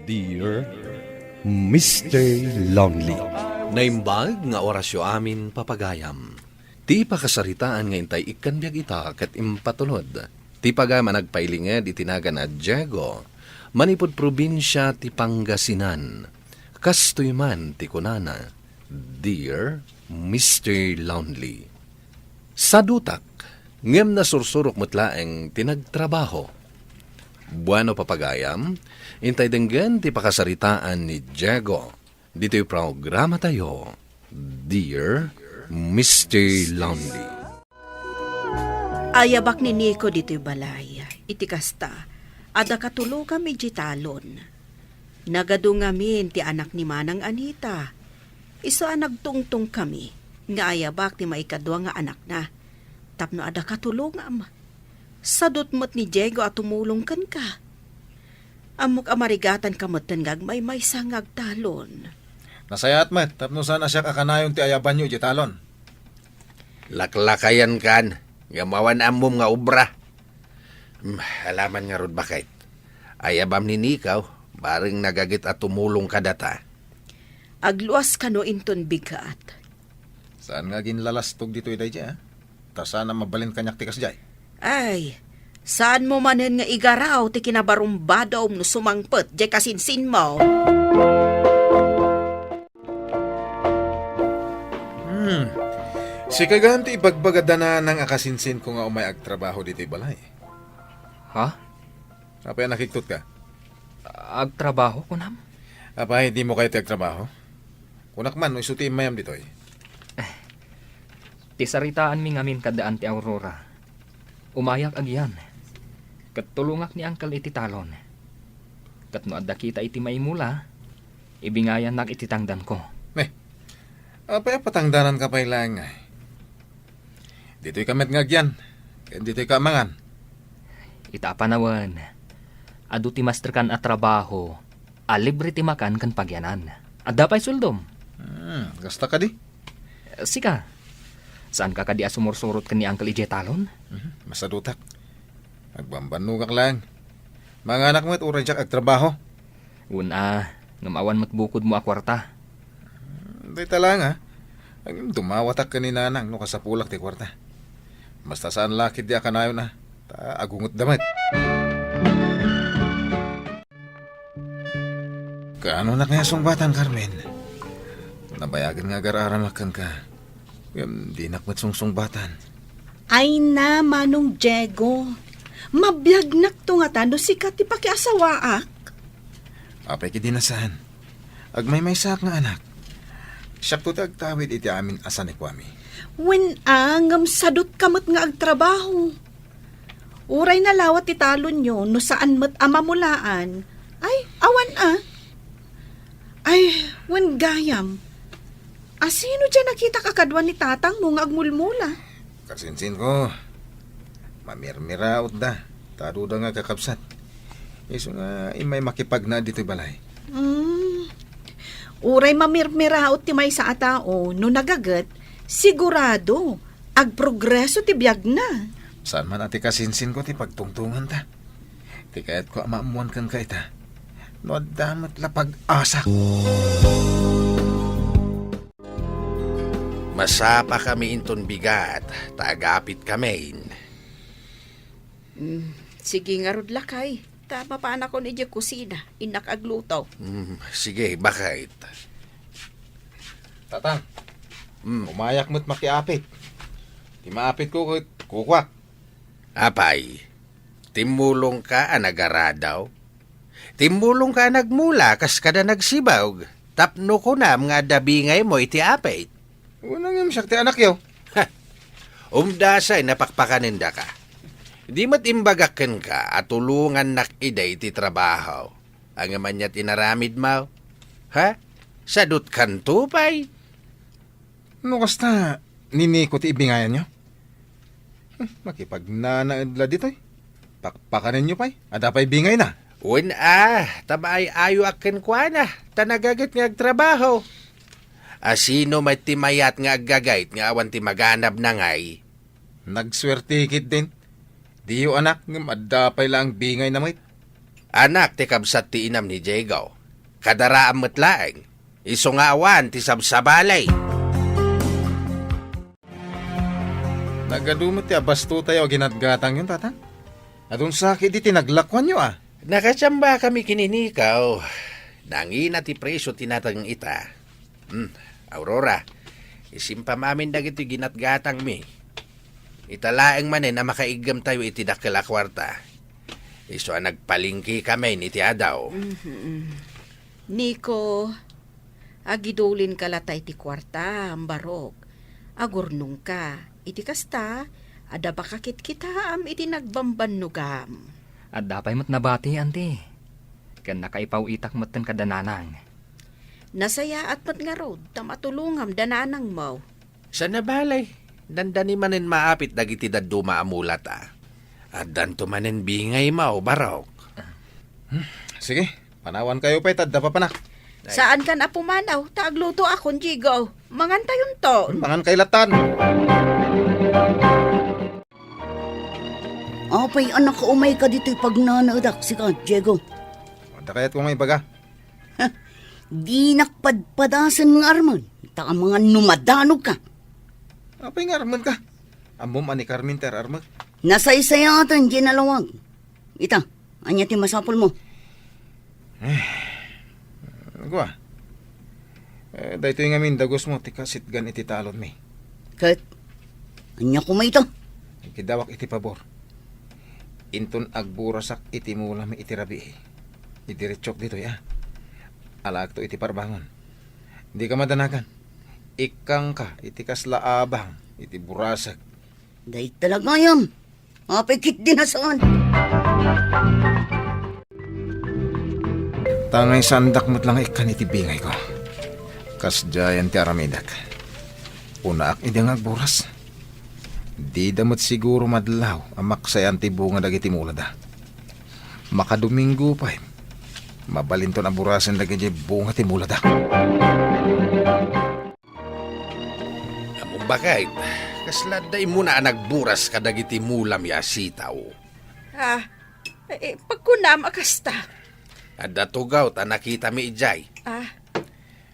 Dear Mr. Lonely. Naimbag nga orasyo amin papagayam. Ti pakasaritaan nga intay ikan biyag ita kat impatulod. Ti pagama nagpailinged itinaga na Diego. Manipod probinsya ti Pangasinan. Kastoy man ti kunana. Dear Mr. Lonely. Sa dutak, ngem na sursurok mutlaeng tinagtrabaho. Buano papagayam, intay denggan ti pakasaritaan ni Diego. Dito'y programa tayo, Dear Mr. Lonely. Ayabak ni Nico dito'y balay, iti kasta, ada katulo kami jitalon. Nagadungamin ti anak ni Manang Anita. Isa nagtungtong kami, nga ayabak ti maikadwa nga anak na. Tapno ada katulo nga ama. Sadot mo't ni Diego at tumulong kan ka. Amok amarigatan kamutan ngagmay may sangag talon. Nasayat mat, tapno sana siya kakanayon ti ayaban nyo, jitalon. Laklakayan kan, gamawan amom nga obra. Alaman nga rod bakit. Ayabam ni Nikaw, baring nagagit at tumulong ka data. Agluas kano inton bigat. Saan nga ginlalastog dito iday dya, ha? Ta sana mabalin kanyak tikas jay. Ay, saan mo manen nga igaraw ti kinabarumbado no sumangpet jay kasinsin mo? Si kaganti ibagbagada na ng akasinsin ko nga umay agtrabaho dito balay. Ha? Apa yan nakiktot ka? Agtrabaho ko nam? Apa hindi mo kayo ti agtrabaho? Kunak man, isuti mayam dito eh. Ti saritaan mi ngamin kadaan ti Aurora. Umayak agyan. Katulungak ni Uncle iti talon. Katno adda kita iti maimula, ibingayan nak iti tangdan ko. Apa ya patangdanan ka pa ilang ay. Dito'y kamet ngagyan. Kaya dito'y kamangan. Itapanawan. Adu ti master kan at trabaho, alibre ti makan kan pagyanan. Adda pa'y suldom. Gasta ka di. Sika, saan ka kadi asumursurot ka ni Uncle Ije talon? Masadutak. Magbambanugak lang. Mga anak mo at uray siya agtrabaho. Una, ngamawan matbukod mo akwarta. Hindi talang ha. Ang dumawatak ka ni nanang no kasapulak ti kwarta. Basta saan lakit di akanayon na. Agungot damit. Kaano na kaya sungbatan, Carmen? Nabayagan nga gararamakan ka. Di nakmat sungbatan. Ay na, Manong Diego. Mabiyagnak to nga tando sikat ti pakiasawaak. Apay ki dinasahan. Agmay may sak nga anak. Siya to tagtawid iti amin asan ikwami. Wen angam sadot kamot nga agtrabaho. Uray na lawat ti talon nyo no saan mat amamulaan. Ay, awan Ay, wen gayam. Asino dyan nakita kakadwa ni tatang mo nga agmulmula? Kasinsin ko. Mamirmiraot da. Taruda nga kakapsat. Iso nga imay makipag na dito balay. Uray mamirmiraot ti may sa atao no nagagat, sigurado, agprogreso ti biyag na. Saan man ati kasinsin ko ti pagtungtungan ta. Ti kayat ko amamuan kan ka ita. No damat lapag asa. Masapa kami inton bigat, taagapit kami. Sige nga rod lakay. Tama pa anak ko ni Diyo kusina, inak agluto. Sige, bakit? Tatang, umayak mo't makiapit. Ti maapit ko kukwak. Apay, timulong ka anagaradaw. Timulong ka nagmula, kas kada nagsibawg. Tapno ko na mga dabingay mo iti apit. Unang yung siyak ti anak yaw. Umdasay napakpakaninda ka. Di matimbagakan ka at tulungan nak iday ti trabaho. Ang man niya tinaramid mo. Ha? Sadot kan tupay. No kasta, nini ko ti ibingayan nyo. Makipagnanaadla dito eh. Pakpakanin nyo pa'y. Ada pa'y bingay na. Uwin tabay ayo akin kwa na. Tanagagit nga agtrabaho. Asino may timayat nga aggagait nga awan ti maganab na ngay. Nagswertikit din. Diyo anak, madapay lang bingay na may. Anak, ti kabsat ti inam ni Diego. Kadaraan matlaeng. Iso nga awan ti sabsabalay. Nagadumot ti abasto tayo ginatgatang yun, tatang. Adun sakit di tinaglakwan nyo Nakatsamba kami kininikaw. Nangina ti presyo tinatang ita. Aurora, isimpa mamin dagiti ginatgatang mi. Italaeng manin na makaigam tayo iti dakila kwarta. Iso nagpalingki kami ni ti Adaw. Niko, agidulin kalatay ti kwarta, ang barok. Agurnong ka, iti kasta, ada bakakit kita am iti nagbambanugam. At dapay mo't nabati, ante. Kan nakaipaw itak mo't kan kadananang. Nasaya at pat nga rod, tamatulungam dananang mo. Sa nabalay, dandani manin maapit dagiti daddo maamulat At danto manin bingay mao barok. Sige, panawan kayo pa itad pa panak. Saan ka na pumanaw? Taagluto akong jigaw. Mangantayon to. Mangan kailatan. Apay anak ko umay ka dito'y pagnanaadak si ka, Diego. Wala kaya't kung may baga. Di nakpadpadasan ng arman. Taka mga numadanog ka. Apay nga arman ka. Amom ani Carmen ter arman. Nasa isayatan, ginalawag. Ita, anya ti masapol mo. Nagwa. Dahito yung amin dagos mo, tikasit gan iti talon mi. Kat, anya kumay ito. Ikidawak iti pabor. Inton agburasak iti mula mi iti rabi. Idiretsok dito ya. Alaak to iti parbangon. Hindi ka madanagan. Ikang ka, iti kaslaabang, iti burasak. Dahi talaga yan. Apay kit din nasaan. Tangay sandak mo't lang ikan iti bingay ko. Kasdayan ti aramidak. Unaak iti nga agburas. Di damot siguro madlaw ang maksayan ti bunga dagiti mulada. Makadomingo pa mabalinton ang burasan dagiti bunga ti mulada. Among bakit, kasladay mo na nagburas kadagiti mulam ya sitaw. Pagkunam akasta. At datugaw ta nakita mi ijay.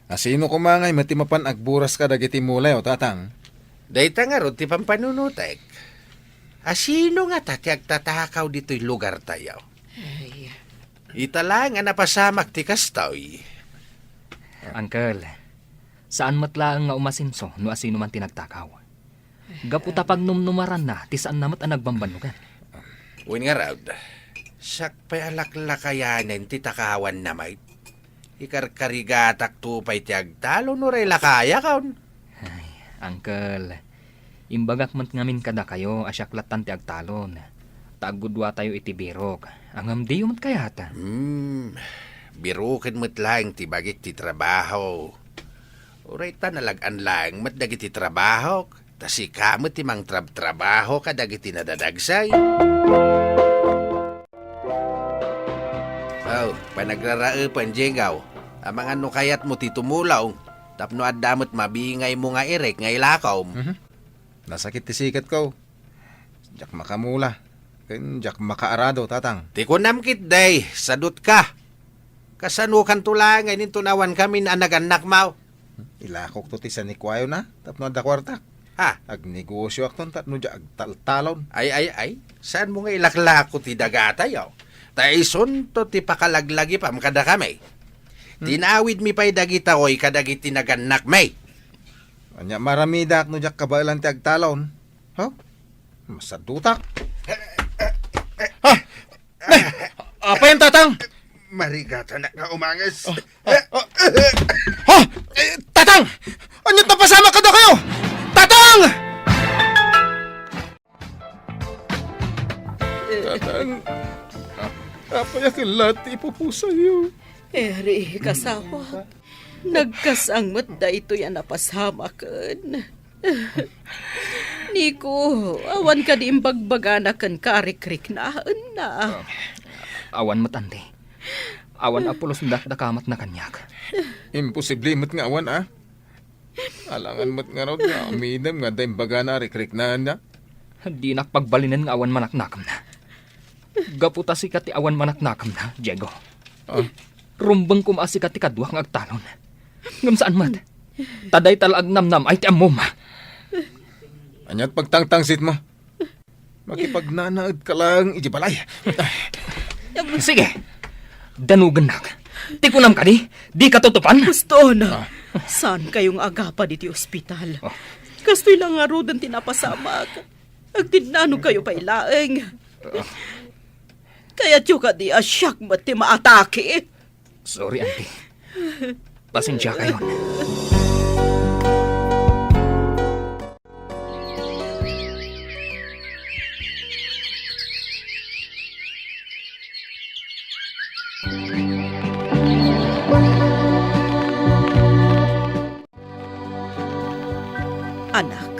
Asino kumangay matimapan agburas ka dagiti mulay o tatang? Dayta nga ron ti pampanunutek. Asino nga ta ti agtatakaw dito'y lugar tayo? Itala nga napasamak ti kastoy. Uncle, saan matlaang nga umasinso no asino man tinagtakaw? Gaputa pag numnumaran na, ti saan namat ang nagbambanugan. Uwin nga raw, sak pa'y alaklakayanin ti takawan na may. Ikarkarigatak tupay ti agtalo no ray lakaya kaon. Uncle, imbagak man ngamin kada kayo asyaklatan ti agtalon. Taagudwa tayo iti birok. Ang amdiyo mat kayata. Birukin mo't lang ti bagik ti trabaho. Uray ta nalagan lang mat dagiti trabaho. Tasi kamot ti mang trabaho kadagiti nadadagsay. Panagraraapan, Jegaw. Amang ano kayat mo ti tumulaw. Tapno at damot mabingay mo nga irek nga ilakaw. Nasakit ti sikat ko. Jak makamula. Jak makaarado, tatang. Ti kunamkit day, sadut ka. Kasanukan tulangan intunawan kami na naganak mau. Ilakok to ti sanikwayo na. Tapno da kwartak. Ha? Agnegosyo akton tapno ja agtaltalon. Ay. Saan mo nga ilaklako ti dagatayaw? Taison to ti pakalaglagi pam kada kami. Tinawid mi pa'y dagita ko'y kadagiti naganak may. Anya maramidak no jak kabailan ti agtalon. Ha? Masadutak. Apa yan, tatang? Marigata na nga umangas. Ha? Tatang! Anyot na pasama ka daw kayo! Tatang! Tatang, apayak ang lahat ipupusa niyo. Eri, kasawa. Nagkasangmat da ito yan napasamakan. Niko, awan ka di imbagbagana kan karik-rik na. Awan matante. Awan apulos dakdakamot na kanyak. Imposible mat nga awan, ah. Alangan mat nga raw nga amidam nga dahil baga na rikrik na niya. Di nakpagbalinan nga awan manaknakam na. Gaputa si kati awan manaknakam na, Diego. Rumbang kumasikat ti kadwa ng agtalon. Ngam saan mat? Taday talaag namnam ay ti amom. Anyat pagtangtangsit mo. Makipagnanaad ka lang, iti balay. Sige, danugan nak. Ti kunam ka di ka tutupan. Gusto na. Saan kayong agapa diti ospital? Kastoy lang nga rodan tinapasamag. Agtinano kayo pa ilaeng. Kaya tiyo ka di asyak mat ti maatake. Sorry, auntie. Pasensya kayo. Anak,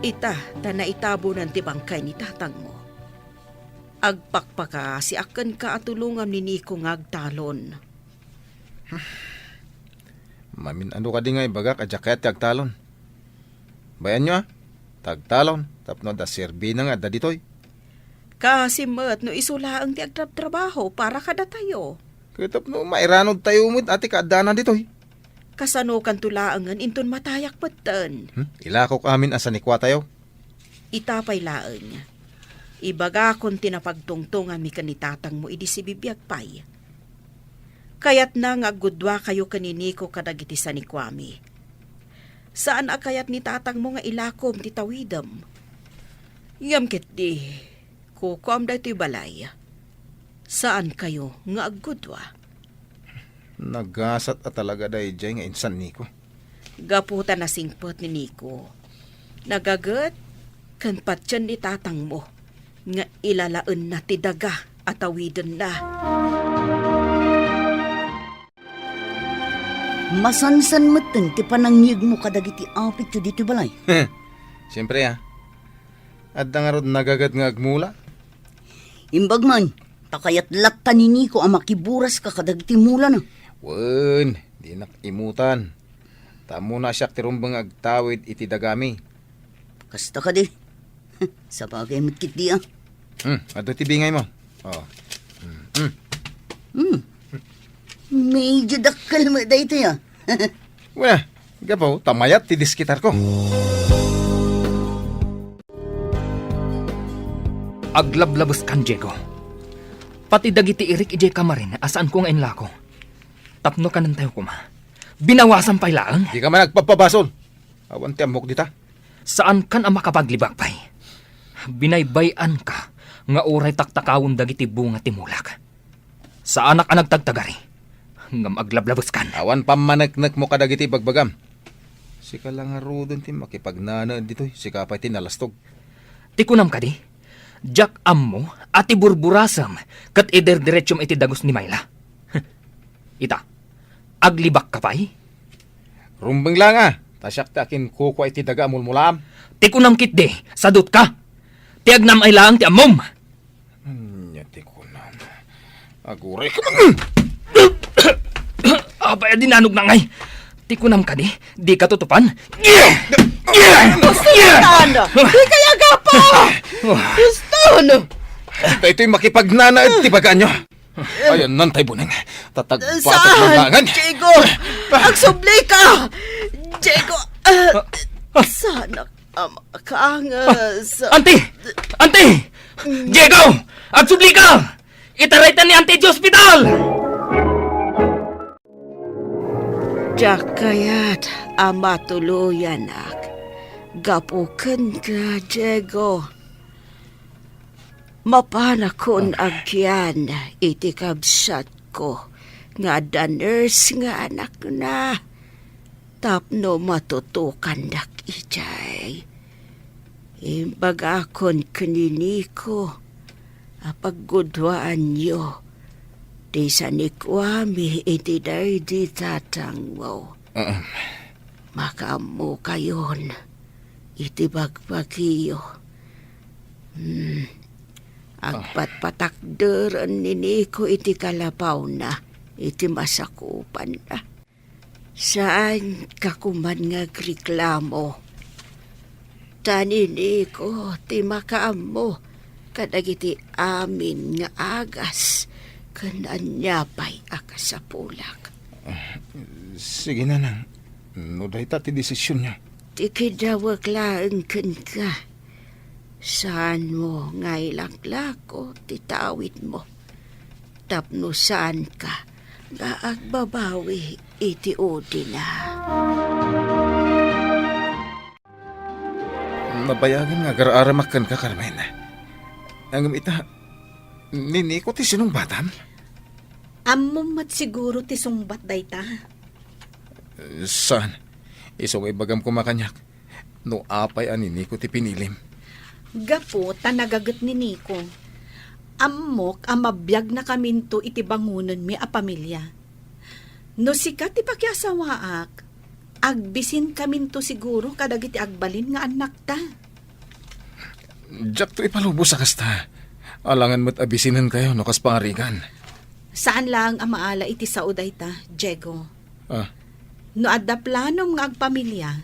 ita na itabo ng tibangkay ni tatang mo. Agpakpaka si akan ka atulungan ni Nico nga agtalon. Mamin ano ka di nga ibagak at jaket tagtalon. Bayan nyo tagtalon, tapno da serbi na nga da ditoy. Kasi mat no isula ang ti agtrabaho para kada tayo. Kaya tapno mairanod tayo umit ati kaadana ditoy. Kasano kan tulaangan inton matayak patan. Ilakok amin asa ni kwa tayo. Itapay laan. Ibaga kon tinapagtungtungan mi kanitatang mo idi si bibiyag pay. Kayat na nga gudwa kayo kaniniko kadagiti sa ni Kwame. Saan akayat ni tatang mo nga ilakom ti tawidam? Yamkit di, kukom da ito'y balay. Saan kayo nga agudwa? Nagasat at talaga dahi dyan nga insan niko. Gaputa na singpot ni Nico. Nagagat, kan patyan ni tatang mo, nga ilalaon na ti daga at awidan na. Masansan matan ti panangyig mo kadagiti apit yu dito balay. Siyempre At nga rod nagagat nga agmula. Imbag man, takayat latta ni Nico ang makiburas ka kadagiti mula na. Wen, di nakimutan. Tamo na siya tirumbang agtawid iti dagami. Kasta ka di. Sa bagay mitkit di Ato tibingay mo. Oh. Medyo dakal mo dahito ya. Wala, gapaw, tamayat ti diskitar ko. Aglablabos kan, Diego. Pati dagiti irik ije kamarin asaan ko nga inlako. Tapno ka ng tayo kuma. Binawasan pa'y laang. Di ka man nagpapabasol. Awan ti amok dita. Saan kan ang makapaglibak pa'y? Binaybayan ka nga uray taktakawon dagiti bunga timulak. Sa anak ang nagtagtagari. Ngam aglablabos kan. Awan pamanaknak mo kadagiti bagbagam. Sika lang nga rodon ti makipagnanaan ditoy. Sika pa'y tinalastog. Tikunam ka di. Jack ammo at iburburasam kat iderdiretsyon iti dagos ni Mayla. Ita, aglibak ka pa'y? Rumbang lang Tasyak ti akin kuko iti daga mulmulam. Tikunam kit de, sadot ka. Tiagnam ay laang ti amom. Ti kunam. Aguray ka. Abay, dinanog na ngay. Tikunam ka di ka tutupan. Ano? Di kaya gapa! Gusto no? Ito'y makipagnana at tibagaan nyo. Ayan, nantay bunang. Tatagpatak Saan? magangan. Diego! Agsubli ka! Diego! Sana ka nga sa... Auntie! Auntie! Diego! Agsubli ka! Itaraytan ni Auntie di ospital! Diyak kaya't ama tuluyanak. Gapukan ka, Diego. Mapanakon agyan iti kabsat ko nga da nurse nga anak na. Tapno matutukan dak ijay. Imbag akon kaniniko apagudwaan nyo. Di sa nikwami iti day di tatang mo. Makamu kayon iti bagbagiyo. Agpatpatakderan ni Nico iti kalabaw na, iti masakupan na. Saan kakuman nga reklamo? Tani Nico, ti makaam mo, kadagiti amin nga agas, Kananyapay aka sa pulak. Sige na nang. No dahita ti desisyon niya. Di kidawag laang kan ka. Saan mo ngailaklak o titawid mo? Tapno saan ka? Gaagbabawi iti odi na. Mabayagan nga gararamakan ka, Carmen. Ang ita, nini ko ti sinong batam? Ammom mat siguro ti sungbat dayta. Saan? Isong ibagam ko makanyak. No apay anini ko ti pinilim. Gapo ta nagagat ni Nico. Ammok amabiyag na kaminto iti bangunan mi a pamilya. No sikat ti pakyasawaak, agbisin kaminto siguro kadag iti agbalin nga anak ta. Diyak to ipalubos sa kasta. Alangan mo't abisinan kayo no kas pangarigan. Saan lang ang maala iti sao dayta, Diego? Ah, No adda planom nga agpamilya,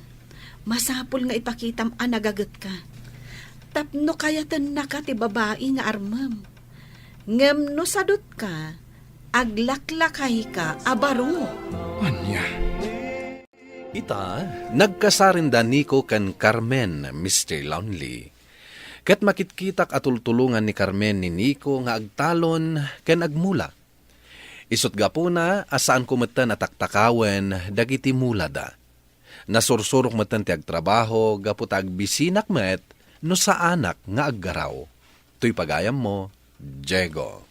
masapul nga ipakitam a nagagat ka. Tapno kayatan na ka ti babae nga armam. Ngem no sadot ka, aglaklakay ka abaro. anya. Ita, nagkasarinda Nico kan Carmen, Mr. Lonely. Kat makitkitak atultulungan ni Carmen ni Nico nga agtalon ken agmula. Isot gapuna asaan kumatan at taktakawen dagiti mula da. Nasursurok matan ti agtrabaho gaput agbisinak met no sa anak nga aggaraw. Tuy pagayam mo, Diego.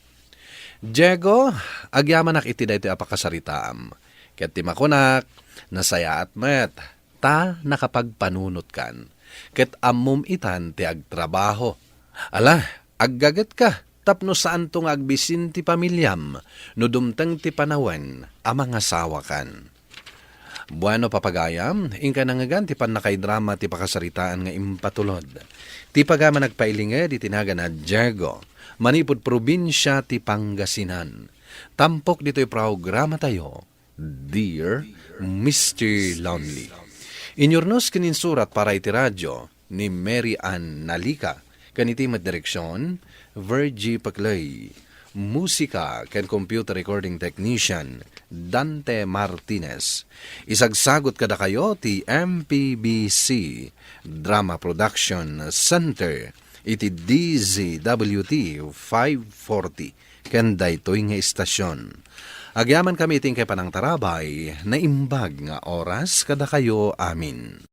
Diego, agyamanak iti daytoy apakasaritaam. Ket ti makunak, nasaya at met, ta nakapagpanunot kan. Ket ammum itan ti agtrabaho. Ala, aggaget ka. Tapno saan tong agbisin ti pamilyam, no dumteng ti panawen, amang asawa kan. Bueno papagayam, ingka nangagan ti panakay-drama ti pakasaritaan nga impatulod. Ti pagama nagpailinged iti naga na Diego, manipod probinsya ti Pangasinan. Tampok dito'y programa tayo, Dear Mr. Lonely. Inyornos kininsurat para iti radyo ni Mary Ann Nalika, kaniti direksyon, Virgie Paclay. Musika ken computer recording technician, Dante Martinez. Isagsagot kada kayo ti MPBC Drama Production Center iti DZWT 540 ken daytoy nga istasyon. Agyaman kami iting kay panang tarabay na imbag nga oras kada kayo amin.